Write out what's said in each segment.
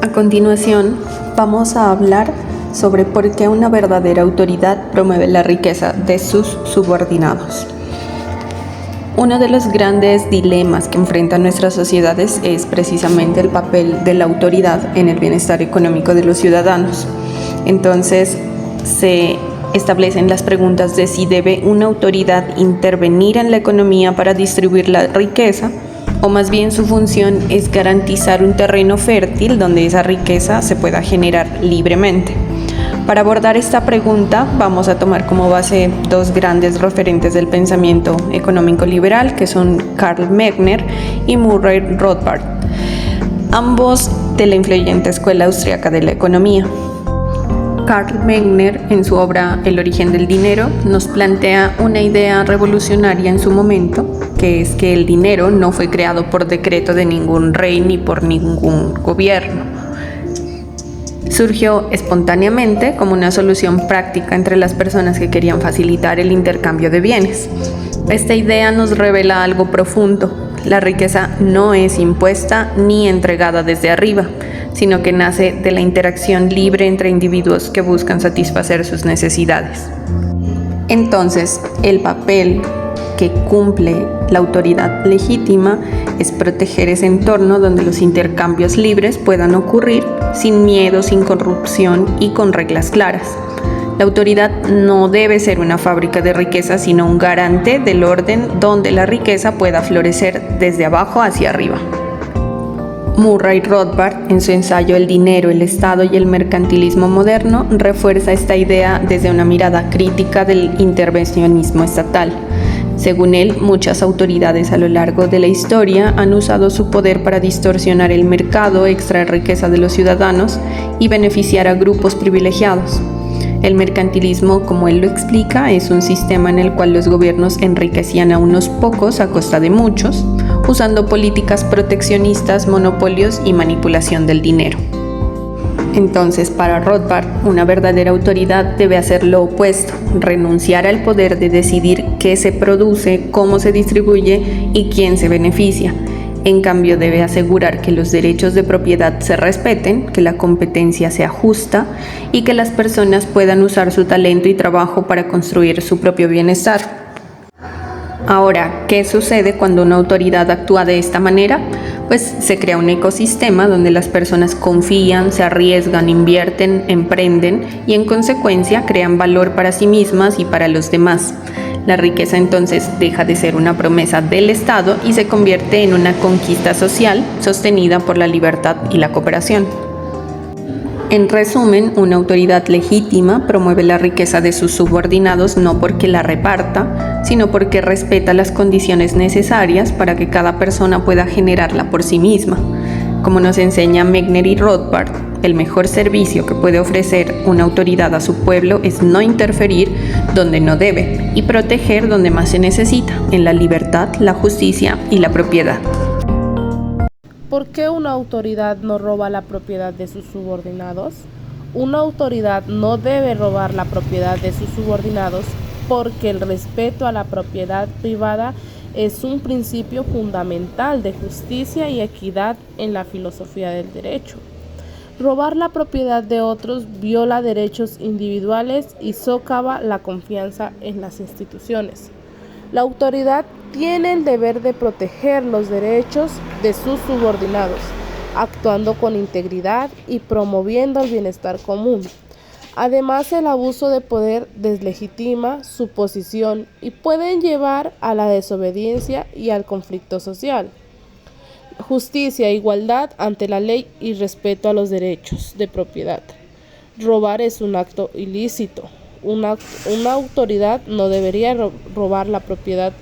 A continuación, vamos a hablar sobre por qué una verdadera autoridad promueve la riqueza de sus subordinados. Uno de los grandes dilemas que enfrentan nuestras sociedades es precisamente el papel de la autoridad en el bienestar económico de los ciudadanos. Entonces, se establecen las preguntas de si debe una autoridad intervenir en la economía para distribuir la riqueza, o más bien su función es garantizar un terreno fértil donde esa riqueza se pueda generar libremente. Para abordar esta pregunta vamos a tomar como base dos grandes referentes del pensamiento económico liberal, que son Carl Megner y Murray Rothbard, ambos de la influyente escuela austríaca de la economía. Carl Megner, en su obra El origen del dinero, nos plantea una idea revolucionaria en su momento, que es que el dinero no fue creado por decreto de ningún rey ni por ningún gobierno. Surgió espontáneamente como una solución práctica entre las personas que querían facilitar el intercambio de bienes. Esta idea nos revela algo profundo. La riqueza no es impuesta ni entregada desde arriba, sino que nace de la interacción libre entre individuos que buscan satisfacer sus necesidades. Entonces, el papel que cumple la autoridad legítima es proteger ese entorno donde los intercambios libres puedan ocurrir sin miedo, sin corrupción y con reglas claras. La autoridad no debe ser una fábrica de riqueza, sino un garante del orden donde la riqueza pueda florecer desde abajo hacia arriba. Murray Rothbard, en su ensayo El dinero, el Estado y el mercantilismo moderno, refuerza esta idea desde una mirada crítica del intervencionismo estatal. Según él, muchas autoridades a lo largo de la historia han usado su poder para distorsionar el mercado, extraer riqueza de los ciudadanos y beneficiar a grupos privilegiados. El mercantilismo, como él lo explica, es un sistema en el cual los gobiernos enriquecían a unos pocos a costa de muchos, usando políticas proteccionistas, monopolios y manipulación del dinero. Entonces, para Rothbard, una verdadera autoridad debe hacer lo opuesto, renunciar al poder de decidir qué se produce, cómo se distribuye y quién se beneficia. En cambio, debe asegurar que los derechos de propiedad se respeten, que la competencia sea justa y que las personas puedan usar su talento y trabajo para construir su propio bienestar. Ahora, ¿qué sucede cuando una autoridad actúa de esta manera? Pues se crea un ecosistema donde las personas confían, se arriesgan, invierten, emprenden y en consecuencia crean valor para sí mismas y para los demás. La riqueza entonces deja de ser una promesa del Estado y se convierte en una conquista social sostenida por la libertad y la cooperación. En resumen, una autoridad legítima promueve la riqueza de sus subordinados no porque la reparta, sino porque respeta las condiciones necesarias para que cada persona pueda generarla por sí misma. Como nos enseña Megner y Rothbard, el mejor servicio que puede ofrecer una autoridad a su pueblo es no interferir donde no debe y proteger donde más se necesita, en la libertad, la justicia y la propiedad. ¿Por qué una autoridad no roba la propiedad de sus subordinados? Una autoridad no debe robar la propiedad de sus subordinados porque el respeto a la propiedad privada es un principio fundamental de justicia y equidad en la filosofía del derecho. Robar la propiedad de otros viola derechos individuales y socava la confianza en las instituciones. La autoridad tiene el deber de proteger los derechos de sus subordinados, actuando con integridad y promoviendo el bienestar común. Además, el abuso de poder deslegitima su posición y puede llevar a la desobediencia y al conflicto social. Justicia, igualdad ante la ley y respeto a los derechos de propiedad. Robar es un acto ilícito. Una autoridad no debería robar la propiedad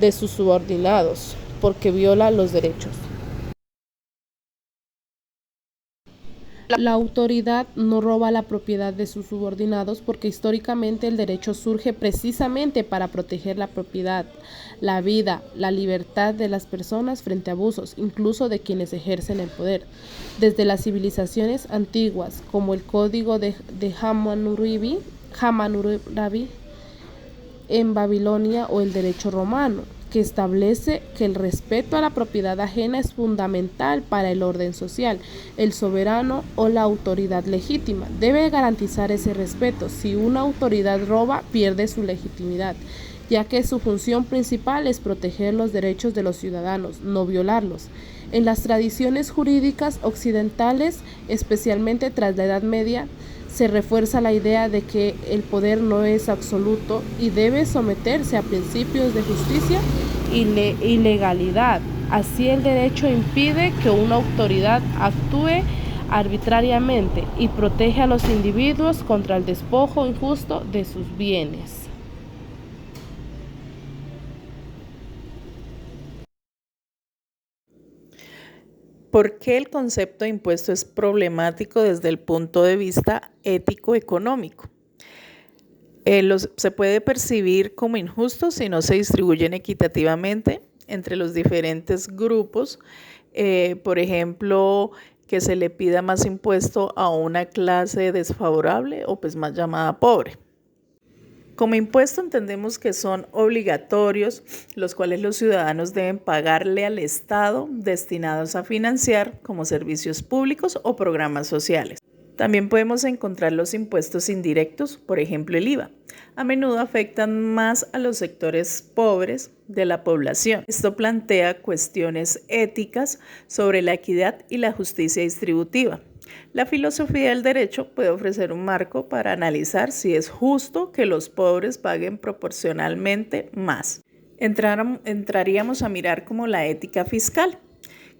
de sus subordinados porque viola los derechos. La autoridad no roba la propiedad de sus subordinados porque históricamente el derecho surge precisamente para proteger la propiedad, la vida, la libertad de las personas frente a abusos, incluso de quienes ejercen el poder. Desde las civilizaciones antiguas, como el Código de Hammurabi en Babilonia o el derecho romano, que establece que el respeto a la propiedad ajena es fundamental para el orden social. El soberano o la autoridad legítima debe garantizar ese respeto. Si una autoridad roba, pierde su legitimidad, ya que su función principal es proteger los derechos de los ciudadanos, no violarlos. En las tradiciones jurídicas occidentales, especialmente tras la Edad Media, se refuerza la idea de que el poder no es absoluto y debe someterse a principios de justicia y legalidad. Así, el derecho impide que una autoridad actúe arbitrariamente y protege a los individuos contra el despojo injusto de sus bienes. ¿Por qué el concepto de impuesto es problemático desde el punto de vista ético-económico? Se puede percibir como injusto si no se distribuyen equitativamente entre los diferentes grupos. Por ejemplo, que se le pida más impuesto a una clase desfavorable o pues más llamada pobre. Como impuesto entendemos que son obligatorios, los cuales los ciudadanos deben pagarle al Estado destinados a financiar como servicios públicos o programas sociales. También podemos encontrar los impuestos indirectos, por ejemplo el IVA. A menudo afectan más a los sectores pobres de la población. Esto plantea cuestiones éticas sobre la equidad y la justicia distributiva. La filosofía del derecho puede ofrecer un marco para analizar si es justo que los pobres paguen proporcionalmente más. Entraríamos a mirar como la ética fiscal,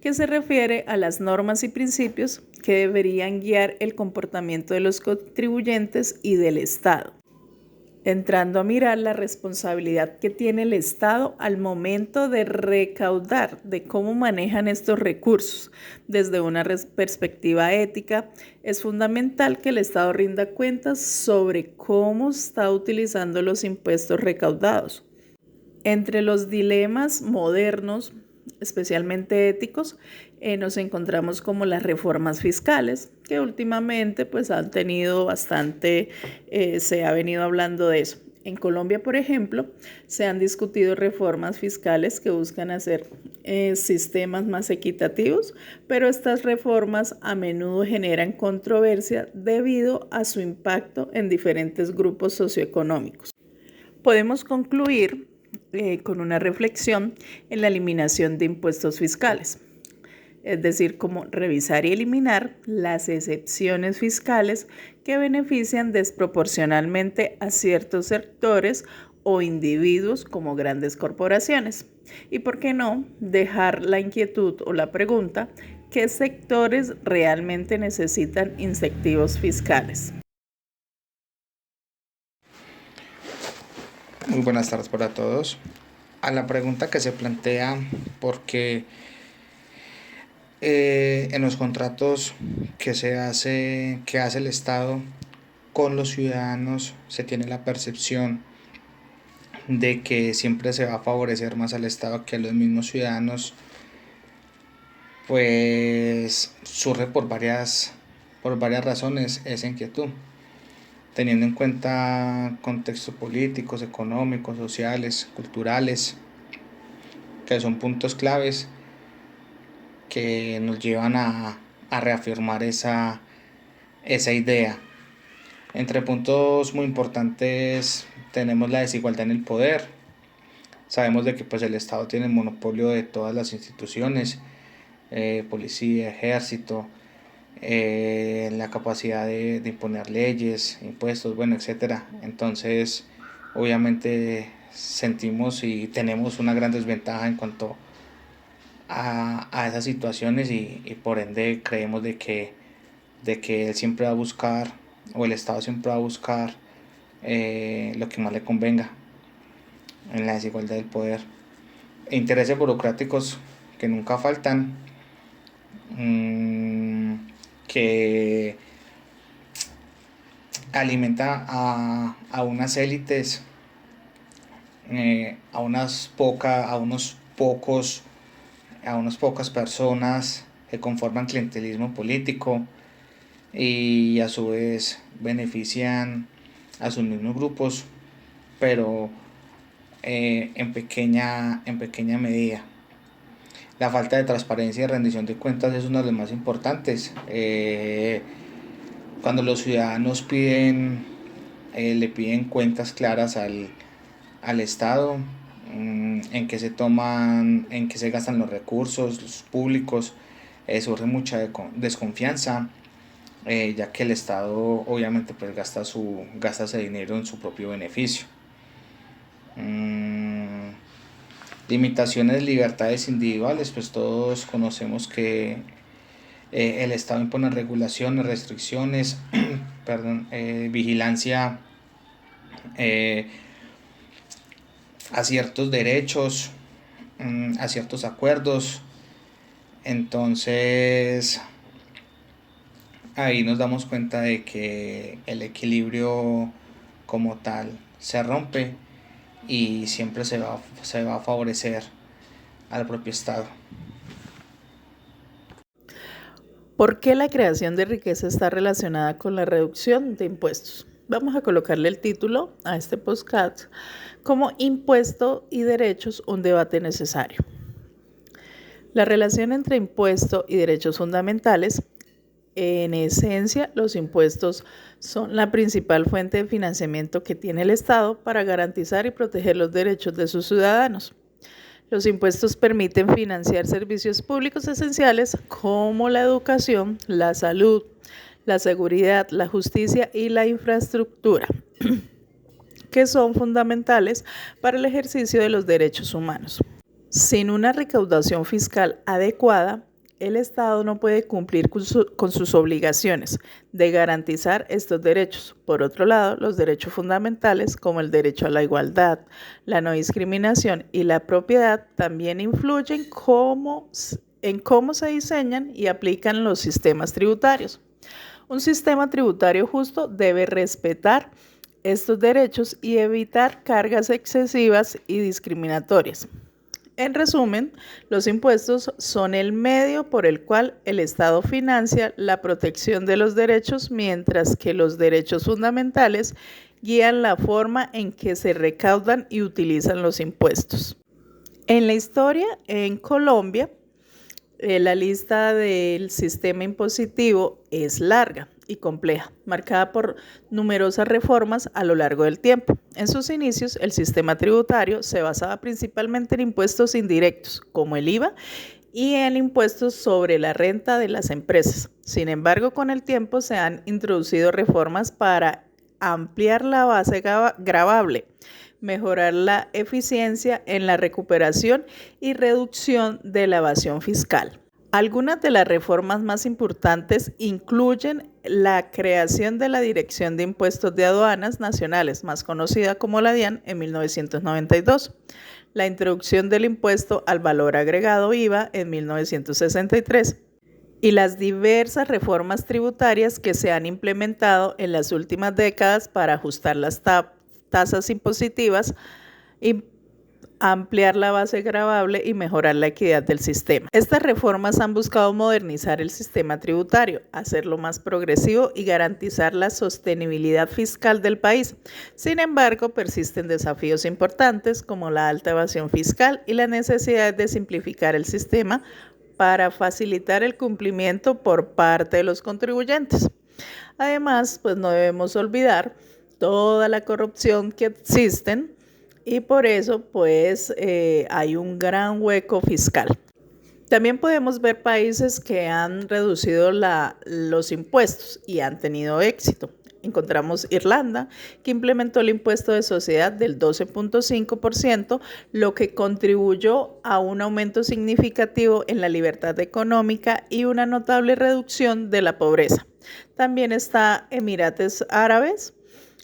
que se refiere a las normas y principios que deberían guiar el comportamiento de los contribuyentes y del Estado. Entrando a mirar la responsabilidad que tiene el Estado al momento de recaudar, de cómo manejan estos recursos. Desde una perspectiva ética, es fundamental que el Estado rinda cuentas sobre cómo está utilizando los impuestos recaudados. Entre los dilemas modernos, especialmente éticos, nos encontramos como las reformas fiscales, que últimamente pues han tenido bastante, se ha venido hablando de eso. En Colombia, por ejemplo, se han discutido reformas fiscales que buscan hacer sistemas más equitativos, pero estas reformas a menudo generan controversia debido a su impacto en diferentes grupos socioeconómicos. Podemos concluir con una reflexión en la eliminación de impuestos fiscales, es decir, como revisar y eliminar las excepciones fiscales que benefician desproporcionalmente a ciertos sectores o individuos como grandes corporaciones. Y por qué no dejar la inquietud o la pregunta, ¿qué sectores realmente necesitan incentivos fiscales? Muy buenas tardes para todos. A la pregunta que se plantea, porque en los contratos que hace el Estado con los ciudadanos, se tiene la percepción de que siempre se va a favorecer más al Estado que a los mismos ciudadanos, pues surge por varias razones esa inquietud, teniendo en cuenta contextos políticos, económicos, sociales, culturales, que son puntos claves que nos llevan a reafirmar esa idea. Entre puntos muy importantes tenemos la desigualdad en el poder. Sabemos de que pues, el Estado tiene el monopolio de todas las instituciones, policía, ejército, la capacidad de imponer leyes, impuestos, bueno, etcétera. Entonces, obviamente sentimos y tenemos una gran desventaja en cuanto a esas situaciones y por ende creemos de que él siempre va a buscar, o el Estado siempre va a buscar lo que más le convenga en la desigualdad del poder. Intereses burocráticos que nunca faltan, que alimenta a unas élites, a unas pocas personas que conforman clientelismo político y a su vez benefician a sus mismos grupos, pero en pequeña medida. La falta de transparencia y rendición de cuentas es uno de los más importantes. Cuando los ciudadanos le piden cuentas claras al Estado, en qué se gastan los recursos públicos, surge mucha desconfianza, ya que el Estado obviamente pues gasta ese dinero en su propio beneficio. Limitaciones de libertades individuales, pues todos conocemos que el Estado impone regulaciones, restricciones, vigilancia a ciertos derechos, a ciertos acuerdos. Entonces ahí nos damos cuenta de que el equilibrio como tal se rompe y siempre se va a favorecer al propio Estado. ¿Por qué la creación de riqueza está relacionada con la reducción de impuestos? Vamos a colocarle el título a este podcast como Impuesto y Derechos, un debate necesario. La relación entre impuesto y derechos fundamentales. En esencia, los impuestos son la principal fuente de financiamiento que tiene el Estado para garantizar y proteger los derechos de sus ciudadanos. Los impuestos permiten financiar servicios públicos esenciales como la educación, la salud, la seguridad, la justicia y la infraestructura, que son fundamentales para el ejercicio de los derechos humanos. Sin una recaudación fiscal adecuada, el Estado no puede cumplir con sus obligaciones de garantizar estos derechos. Por otro lado, los derechos fundamentales, como el derecho a la igualdad, la no discriminación y la propiedad, también influyen en cómo se diseñan y aplican los sistemas tributarios. Un sistema tributario justo debe respetar estos derechos y evitar cargas excesivas y discriminatorias. En resumen, los impuestos son el medio por el cual el Estado financia la protección de los derechos, mientras que los derechos fundamentales guían la forma en que se recaudan y utilizan los impuestos. En la historia, en Colombia, la lista del sistema impositivo es larga y compleja, marcada por numerosas reformas a lo largo del tiempo. En sus inicios, el sistema tributario se basaba principalmente en impuestos indirectos, como el IVA, y en impuestos sobre la renta de las empresas. Sin embargo, con el tiempo se han introducido reformas para ampliar la base gravable, mejorar la eficiencia en la recuperación y reducción de la evasión fiscal. Algunas de las reformas más importantes incluyen la creación de la Dirección de Impuestos de Aduanas Nacionales, más conocida como la DIAN, en 1992, la introducción del impuesto al valor agregado IVA en 1963 y las diversas reformas tributarias que se han implementado en las últimas décadas para ajustar las tasas impositivas y ampliar la base gravable y mejorar la equidad del sistema. Estas reformas han buscado modernizar el sistema tributario, hacerlo más progresivo y garantizar la sostenibilidad fiscal del país. Sin embargo, persisten desafíos importantes como la alta evasión fiscal y la necesidad de simplificar el sistema para facilitar el cumplimiento por parte de los contribuyentes. Además, pues no debemos olvidar toda la corrupción que existen y por eso pues hay un gran hueco fiscal. También podemos ver países que han reducido los impuestos y han tenido éxito. Encontramos Irlanda, que implementó el impuesto de sociedad del 12.5%, lo que contribuyó a un aumento significativo en la libertad económica y una notable reducción de la pobreza. También está Emiratos Árabes,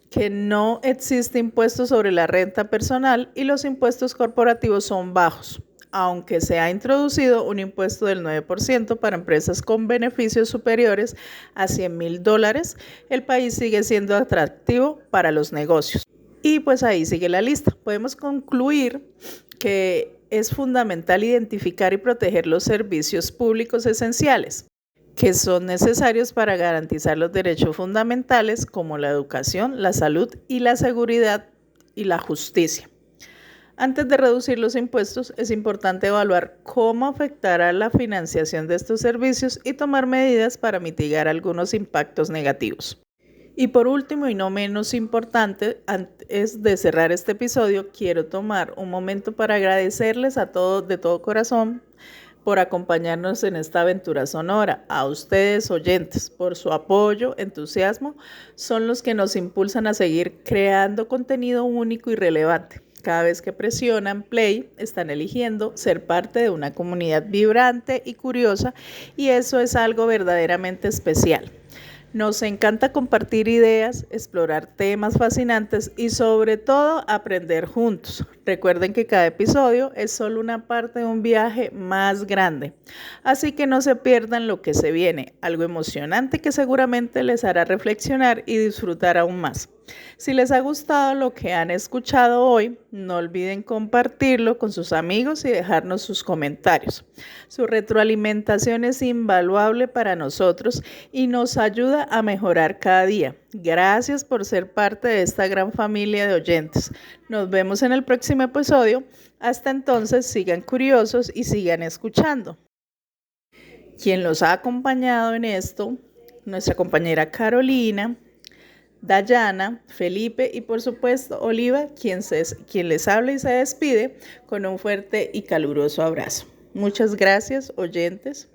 que no existe impuesto sobre la renta personal y los impuestos corporativos son bajos, aunque se ha introducido un impuesto del 9% para empresas con beneficios superiores a $100,000, el país sigue siendo atractivo para los negocios. Y pues ahí sigue la lista. Podemos concluir que es fundamental identificar y proteger los servicios públicos esenciales, que son necesarios para garantizar los derechos fundamentales como la educación, la salud y la seguridad y la justicia. Antes de reducir los impuestos, es importante evaluar cómo afectará la financiación de estos servicios y tomar medidas para mitigar algunos impactos negativos. Y por último y no menos importante, antes de cerrar este episodio, quiero tomar un momento para agradecerles a todos de todo corazón por acompañarnos en esta aventura sonora. A ustedes, oyentes, por su apoyo, entusiasmo, son los que nos impulsan a seguir creando contenido único y relevante. Cada vez que presionan play, están eligiendo ser parte de una comunidad vibrante y curiosa, y eso es algo verdaderamente especial. Nos encanta compartir ideas, explorar temas fascinantes y sobre todo aprender juntos. Recuerden que cada episodio es solo una parte de un viaje más grande. Así que no se pierdan lo que se viene, algo emocionante que seguramente les hará reflexionar y disfrutar aún más. Si les ha gustado lo que han escuchado hoy, no olviden compartirlo con sus amigos y dejarnos sus comentarios. Su retroalimentación es invaluable para nosotros y nos ayuda a mejorar cada día. Gracias por ser parte de esta gran familia de oyentes. Nos vemos en el próximo episodio. Hasta entonces, sigan curiosos y sigan escuchando. Quien los ha acompañado en esto, nuestra compañera Carolina, Dayana, Felipe y por supuesto Oliva, quien les habla y se despide con un fuerte y caluroso abrazo. Muchas gracias, oyentes.